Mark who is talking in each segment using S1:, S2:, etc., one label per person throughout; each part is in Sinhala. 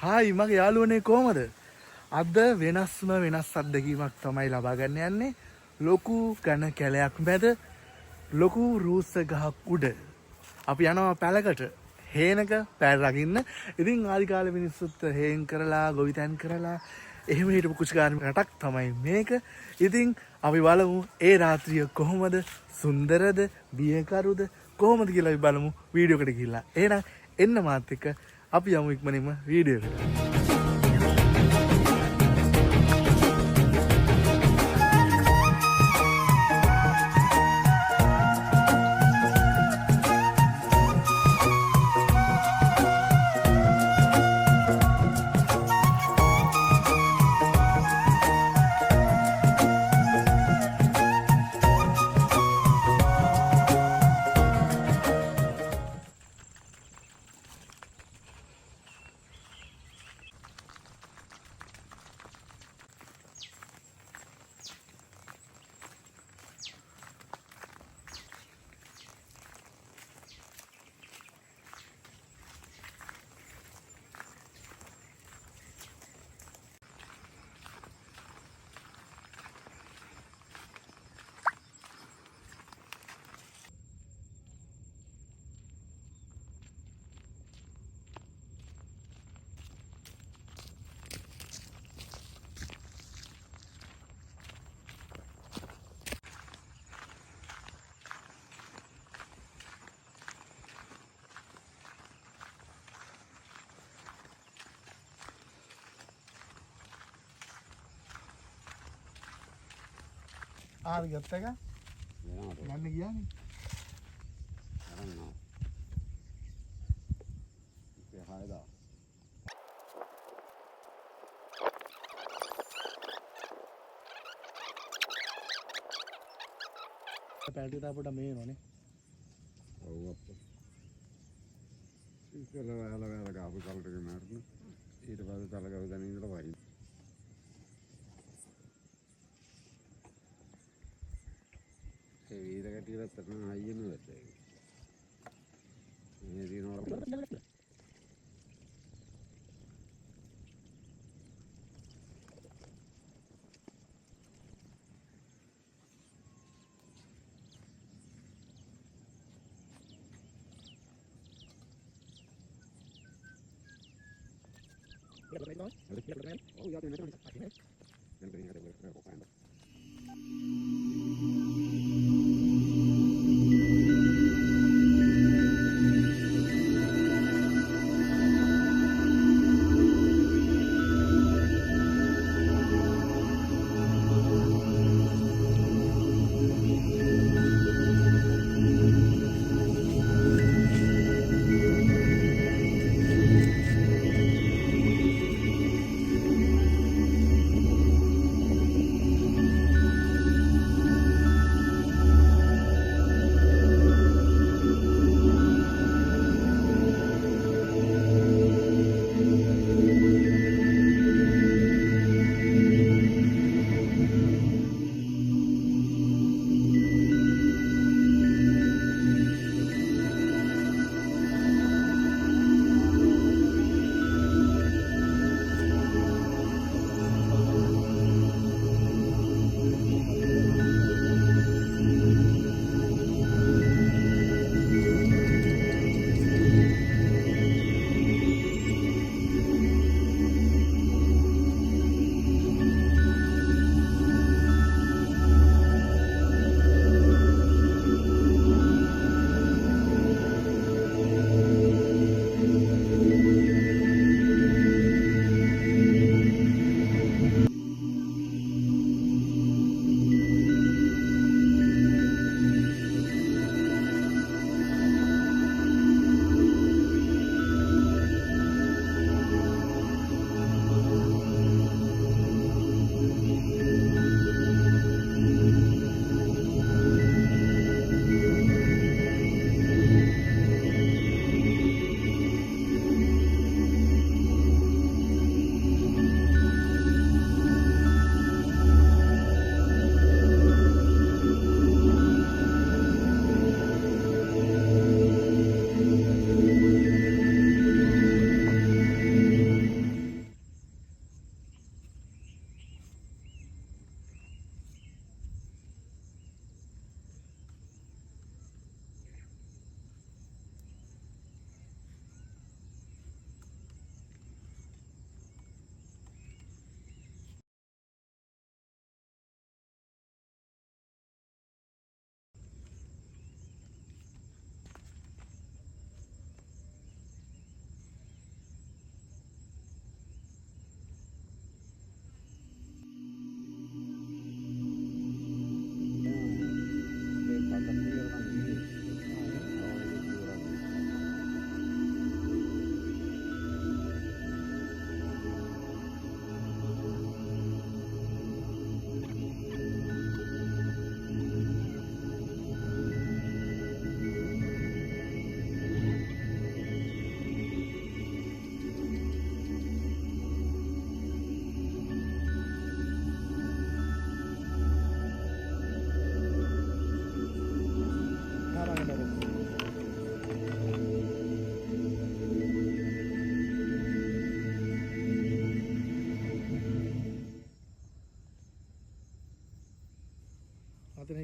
S1: හායි මගේ යාළුවනේ කොහමද? අද වෙනස්ම වෙනස් අත්දැකීමක් තමයි ලබා ගන්න යන්නේ. ලොකු ඝන කැලයක් මැද ලොකු රූස්ස ගහක් උඩ අපි යනවා පැලකට හේනක පැල් රකින්න. ඉතින් ආදි කාලේ මිනිස්සුත් හේන් කරලා ගොවිතැන් කරලා එහෙම හිටපු කුෂිකාර්මික රටක් තමයි මේක. ඉතින් අපි බලමු ඒ රාත්‍රිය කොහොමද, සුන්දරද, බියකරුද කොහොමද කියලා අපි බලමු වීඩියෝ එකට ගිහිල්ලා. එහෙනම් එන්න මාත් එක්ක අපි යමු ඉක්මනින්ම වීඩියෝ එකට. ආර ගත්ත එක යන්න ගියානේ. අරන්නා. ඉතින් හයදා. පැල්ටි තාපට මේනෝනේ. ඔව් අප්පා. ඉතල වැල ගාපු කල්ටක මාරුනේ. ඊට පස්සේ තලගව දැන ඉඳලා වරි. ඒ වීර කැටියට තරන හයියන වෙද්දී. මේ දිනවල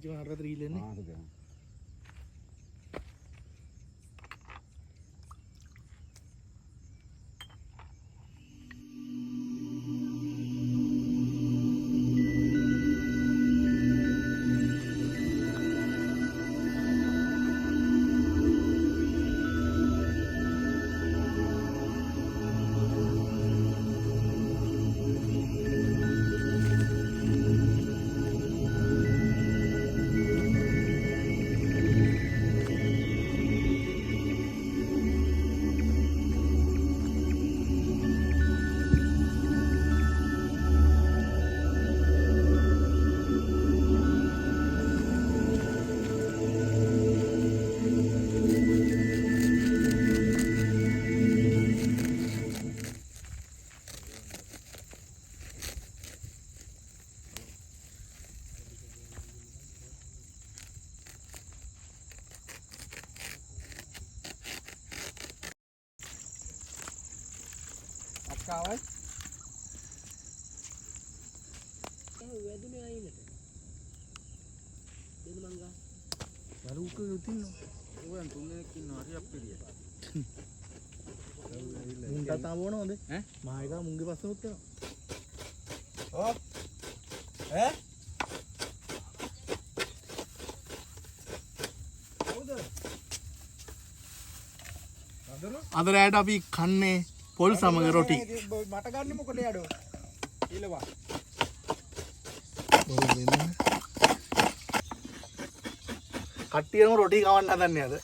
S1: පිච්ච මාරට රීලෙන්නේ.
S2: Kawal.
S3: වැදුනේ අයිනට. දෙන මංගා.
S1: වරුක යුතින්න.
S2: ඕයන් තුන්දෙනෙක් ඉන්නවා හරි අප්පිරිය.
S1: මුන්ට තාම ඕනවද?
S2: ඈ?
S1: මායකා මුන්ගේ පස්සේ උත් යනවා.
S2: ඕ. ඈ? කවුද?
S1: අද රැයට අපි කන්නේ පොල් සමග රොටි.
S2: මට ගන්න මොකද යඩෝ? ඊළවා.
S1: කට්ටියම රොටි කවන්න හදන්නේ අද.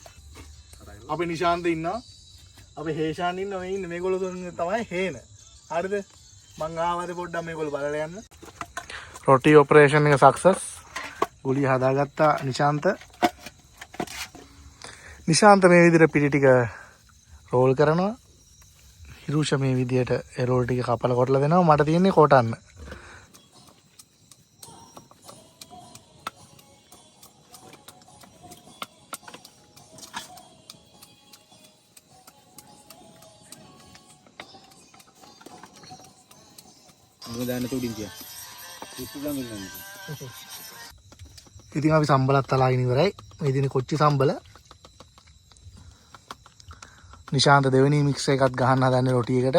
S1: අපි නිශාන්ත ඉන්නවා. අපි හේෂාන් ඉන්නවා. මේ ඉන්නේ මේගොල්ලෝ තුන් තමයි හේන. හරිද? මං ආවද පොඩ්ඩක් මේගොල්ලෝ බලලා යන්න. රොටි ඔපරේෂන් එක සක්සස්. ගුලිය හදාගත්තා නිශාන්ත. නිශාන්ත මේ විදිහට පිටි ටික රෝල් කරනවා. හිරුෂ මේ විදිහට ඒ රෝල් ටික කපලා කොටලා දෙනවා. මට තියෙන්නේ කොටන්න.
S2: මොකද දාන්න තුඩින් කිය. ඉස්සු ගන්න.
S1: ඉතින් අපි සම්බලත් අලාගෙන ඉවරයි. මේ දින කොච්චි සම්බල. නිශාන්ත දෙවෙනි මික්ස් එකත් ගහන්න හදන්නේ රොටි එකට.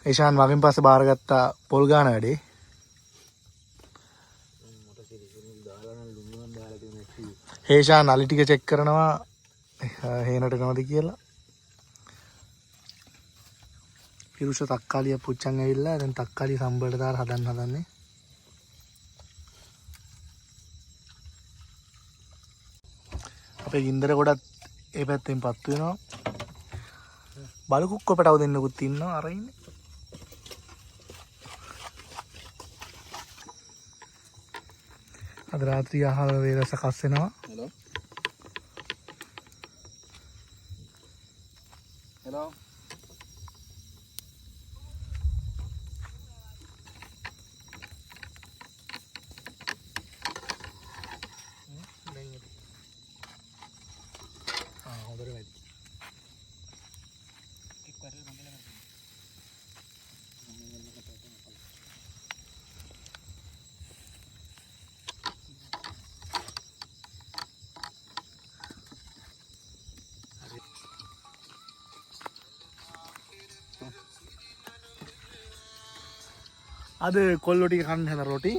S1: ඒෂාන් වගෙන් පස්සේ බාරගත්ත පොල් ගාන වැඩේ. හේෂාන් අලි ටික චෙක් කරනවා හේනට එනවද කියලා. හිරුෂ තක්කාලිය පුච්චන් ඇවිල්ලා දැන් තක්කාලිය සම්බලට දාලා හදන්නේ. අපේ ගින්දර ගොඩත් ඒ පැත්තෙන් පත්තු වෙනවා. බලු කුක්කෝ පැටව දෙන්නෙකුත් ඉන්නවා අර ඉන්නේ. අද රාත්‍රී ආහාර වේල සකස් වෙනවා.
S2: හෙලෝ. හෙලෝ.
S1: අද කොල්ලෝ ටික කන්න හැද රොටි.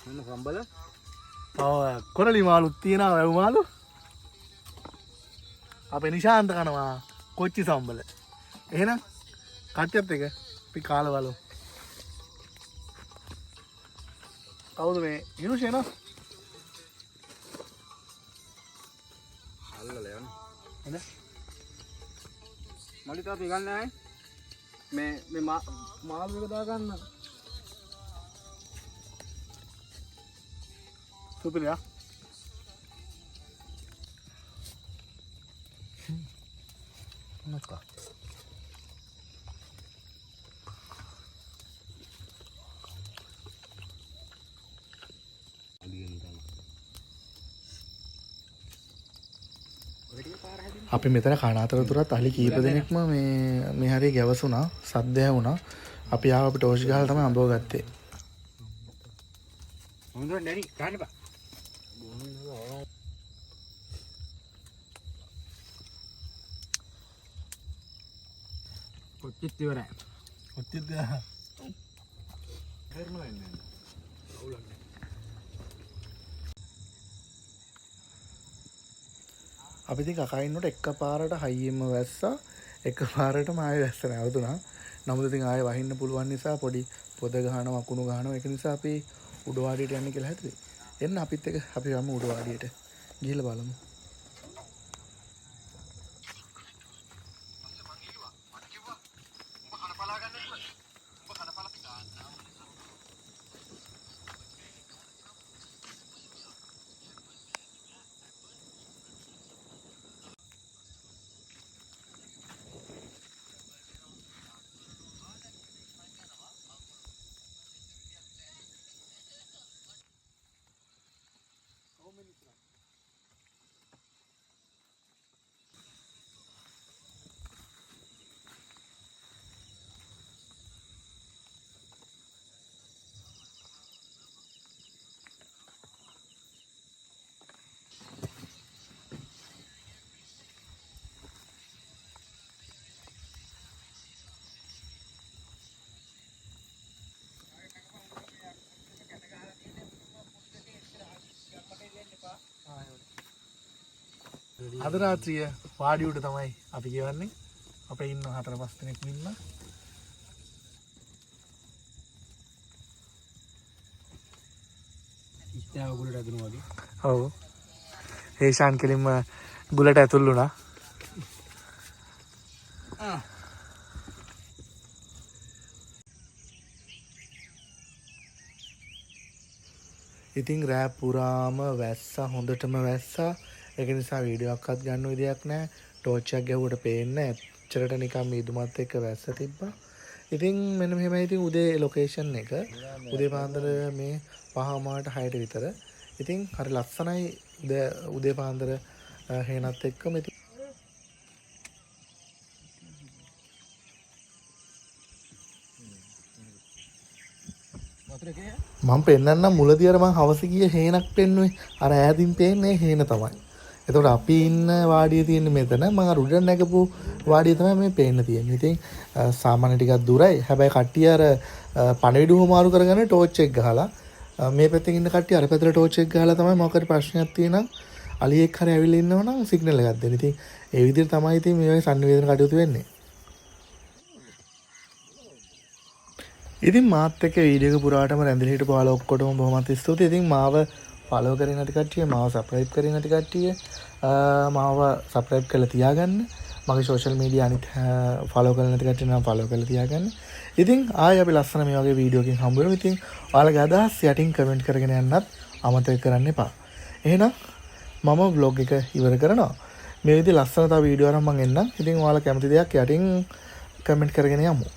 S2: මෙන්න සම්බල.
S1: ඔව් කොරලි මාළුත් තියෙනවා වැව් මාළු. අපේ නිශාන්ත කනවා කොච්චි සම්බල. එහෙනම් කට්ටියත් එක අපි කාලා බලමු. කවුද මේ ඉරුෂේ නෝ?
S2: අල්ලලා යන්න.
S1: එන
S2: මලිත අපි ගන්න නැහැ. මේ මාළු එක දා ගන්න.
S1: සුපිරියා. නක්කා. අපි මෙතන කන අතරතුරත් අලි කීප දෙනෙක්ම මේ හරිය ගැවසුණා සද්දය වුණා. අපි ආව අපි ටෝච් ගහලා තමයි අඹව ගත්තේ.
S3: හොඳට නැරි ගන්න බා. කොච්චිත් ඉවරයි.
S1: කොච්චිද
S3: කරනවා එන්නේ. අවුලක්.
S1: අපි ඉතින් කකා ඉන්නකොට එකපාරට හයියෙම වැස්සා එකපාරටම ආයෙ වැස්ස නැවතුණා. නමුත් ඉතින් ආයෙ වහින්න පුළුවන් නිසා පොඩි පොද ගහනවා වකුණු ගහනවා ඒක නිසා අපි උඩවාඩියට යන්න කියලා හිතුවේ. එන්න අපිත් එක අපි යමු උඩවාඩියට. ගිහලා බලමු. අද රාත්‍රිය වාඩි උඩ තමයි අපි ගෙවන්නේ. අපේ ඉන්න 4-5 දෙනෙක් ඉන්න.
S3: ඉස්තාව ගුලට ඇතුළු වගේ.
S1: ඔව්. හේෂාන් කෙලින්ම ගුලට ඇතුල් වුණා. ඉතින් රෑ පුරාම වැස්සා හොඳටම වැස්සා. ඒක නිසා වීඩියෝ එකක්වත් ගන්න විදියක් නැහැ. ටෝච් එකක් ගැහුවට පේන්නේ නැහැ. එච්චරට නිකන් මීදුමත් එක්ක වැස්ස තිබ්බා. ඉතින් මෙන්න මෙහෙමයි ඉතින් උදේ ලොකේෂන් එක. උදේ පාන්දර මේ 5:06ට විතර. ඉතින් හරි ලස්සනයි උදේ පාන්දර හේනත් එක්කම ඉතින් මම පෙන්නන්නම් මුලදී අර මං හවස ගිය හේනක් පෙන්නුවේ. අර ඈතින් පේන්නේ හේන තමයි. එතකොට අපි ඉන්න වාඩිය තියෙන්නේ මෙතන. මම අර උඩ නැගපු වාඩිය තමයි මේ පේන්න තියෙන්නේ. ඉතින් සාමාන්‍ය ටිකක් දුරයි. හැබැයි කට්ටිය අර පණවිඩු හොමාරු කරගෙන ටෝච් එක ගහලා මේ පැත්තේ ඉන්න කට්ටිය අර පැත්තට ටෝච් එක ගහලා තමයි මොකක්ද ප්‍රශ්නයක් තියෙනම් අලියෙක් හරි ඇවිල්ලා ඉන්නවනම් සිග්නල් එකක් දෙන්න. ඉතින් ඒ විදිහට තමයි ඉතින් මේ වගේ සංවේදන කටයුතු වෙන්නේ. ඉතින් මාත් එක්ක වීඩියෝ එක පුරාටම රැඳිලා හිටපු ඔයාලා ඔක්කොටම බොහොමත් ස්තුතියි. ඉතින් මාව ෆලෝ කරේ නැති කට්ටිය, මාව සබ්ස්ක්‍රයිබ් කරේ නැති කට්ටිය මාව සබ්ස්ක්‍රයිබ් කරලා තියාගන්න. මගේ සෝෂල් මීඩියා අනිත් ෆලෝ කරලා නැති කට්ටිය නම් ෆලෝ කරලා තියාගන්න. ඉතින් ආයෙ අපි ලස්සන මේ වගේ වීඩියෝ එකකින් හම්බ වෙමු. ඉතින් ඔයාලගේ අදහස් යටින් කමෙන්ට් කරගෙන යන්නත් අමතක කරන්න එපා. එහෙනම් මම vlog එක ඉවර කරනවා. මේ විදිහ ලස්සන තව වීඩියෝ අරන් මම එන්නම්. ඉතින් ඔයාලා කැමති දෙයක් යටින් කමෙන්ට් කරගෙන යමු.